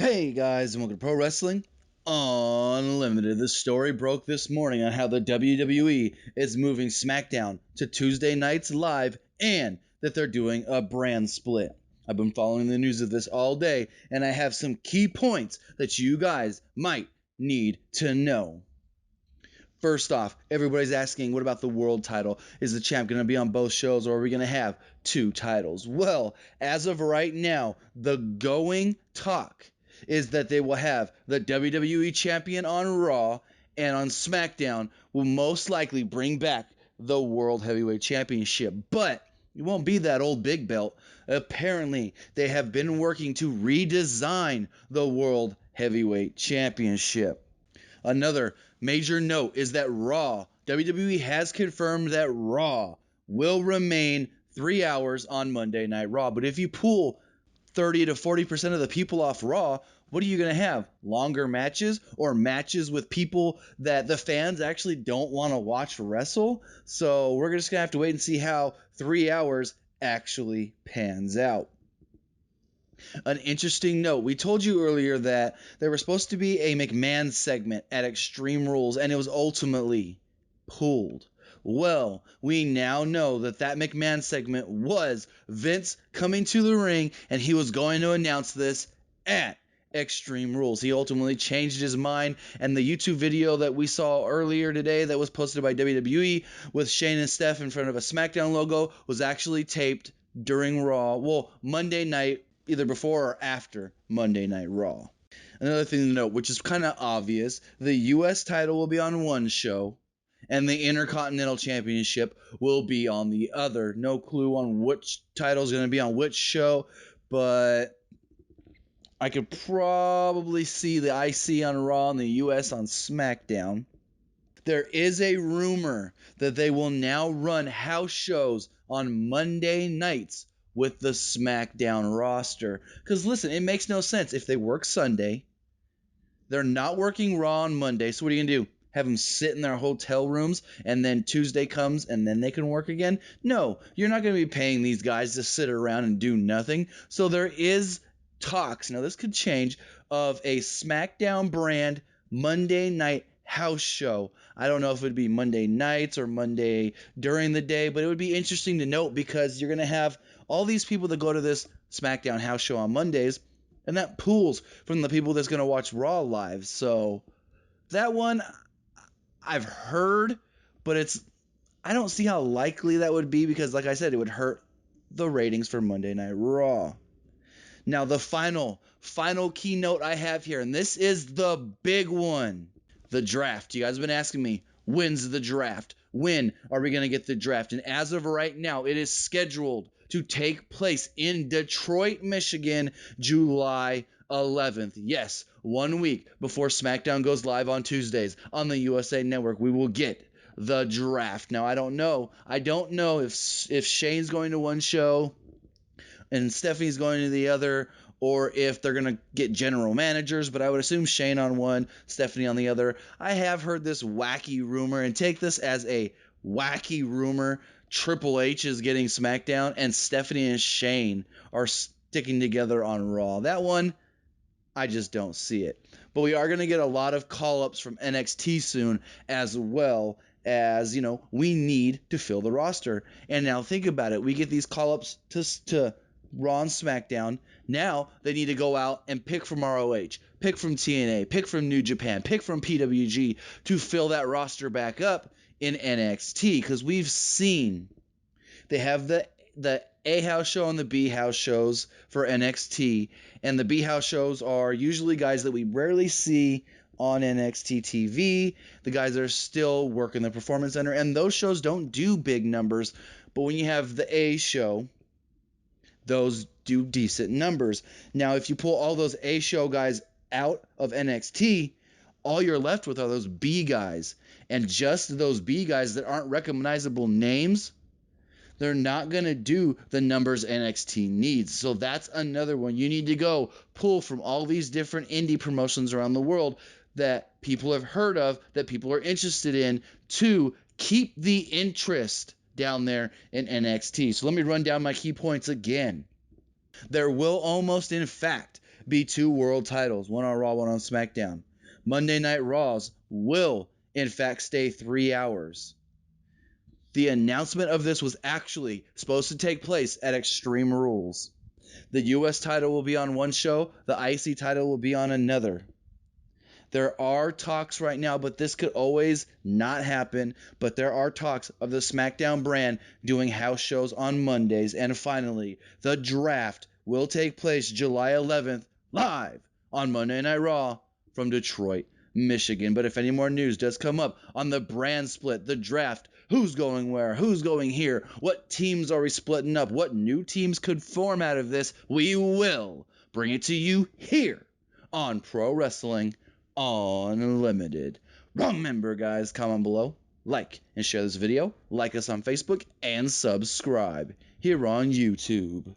Hey guys, and welcome to Pro Wrestling Unlimited. The story broke this morning on how the WWE is moving SmackDown to Tuesday nights live and that they're doing a brand split. I've been following the news of this all day, and I have some key points that you guys might need to know. First off, everybody's asking, what about the world title? Is the champ going to be on both shows, or are we going to have two titles? Well, as of right now, the going talk is that they will have the WWE champion on Raw, and on SmackDown will most likely bring back the World Heavyweight Championship. But it won't be that old big belt. Apparently, they have been working to redesign the World Heavyweight Championship. Another major note is that Raw, WWE has confirmed that Raw will remain 3 hours on Monday Night Raw. But if you pull 30 to 40% of the people off Raw, what are you going to have? Longer matches or matches with people that the fans actually don't want to watch wrestle? So we're just going to have to wait and see how 3 hours actually pans out. An interesting note, we told you earlier that there was supposed to be a McMahon segment at Extreme Rules, and it was ultimately pulled. Well, we now know that McMahon segment was Vince coming to the ring, and he was going to announce this at Extreme Rules. He ultimately changed his mind, and the YouTube video that we saw earlier today that was posted by WWE with Shane and Steph in front of a SmackDown logo was actually taped during Raw, well, Monday night, either before or after Monday Night Raw. Another thing to note, which is kind of obvious, the U.S. title will be on one show, and the Intercontinental Championship will be on the other. No clue on which title is going to be on which show, but I could probably see the IC on Raw and the U.S. on SmackDown. There is a rumor that they will now run house shows on Monday nights with the SmackDown roster. Because listen, it makes no sense. If they work Sunday, they're not working Raw on Monday, so what are you going to do? Have them sit in their hotel rooms and then Tuesday comes and then they can work again? No, you're not going to be paying these guys to sit around and do nothing. So there is talks, now this could change, of a SmackDown brand Monday night house show. I don't know if it would be Monday nights or Monday during the day, but it would be interesting to note because you're going to have all these people that go to this SmackDown house show on Mondays, and that pools from the people that's going to watch Raw live. So that one I've heard, but I don't see how likely that would be because, like I said, it would hurt the ratings for Monday Night Raw. Now, the final keynote I have here, and this is the big one, the draft. You guys have been asking me, when's the draft? When are we going to get the draft? And as of right now, it is scheduled to take place in Detroit, Michigan, July 11th. Yes, 1 week before SmackDown goes live on Tuesdays on the USA Network, we will get the draft. Now, I don't know if Shane's going to one show and Stephanie's going to the other, or if they're going to get general managers, but I would assume Shane on one, Stephanie on the other. I have heard this wacky rumor, and take this as a wacky rumor. Triple H is getting SmackDown, and Stephanie and Shane are sticking together on Raw. That one, I just don't see it. But we are going to get a lot of call-ups from NXT soon, as well as, we need to fill the roster. And now think about it. We get these call-ups to Raw and SmackDown. Now they need to go out and pick from ROH, pick from TNA, pick from New Japan, pick from PWG to fill that roster back up in NXT, because we've seen they have the A house show and the B house shows for NXT, and the B house shows are usually guys that we rarely see on NXT TV, the guys that are still working the Performance Center, and those shows don't do big numbers, but when you have the A show, those do decent numbers. Now, if you pull all those A show guys out of NXT, all you're left with are those B guys. And just those B guys that aren't recognizable names, they're not going to do the numbers NXT needs. So that's another one. You need to go pull from all these different indie promotions around the world that people have heard of, that people are interested in, to keep the interest down there in NXT. So let me run down my key points again. There will almost, in fact, be 2 world titles, one on Raw, one on SmackDown. Monday Night Raws will, in fact, stay 3 hours. The announcement of this was actually supposed to take place at Extreme Rules. The US title will be on one show, the IC title will be on another. There are talks right now, but this could always not happen. But there are talks of the SmackDown brand doing house shows on Mondays. And finally, the draft will take place July 11th live on Monday Night Raw from Detroit, Michigan. But if any more news does come up on the brand split, the draft, who's going where, who's going here, what teams are we splitting up, what new teams could form out of this, we will bring it to you here on Pro Wrestling Unlimited. Remember, guys, comment below, like and share this video, like us on Facebook, and subscribe here on YouTube.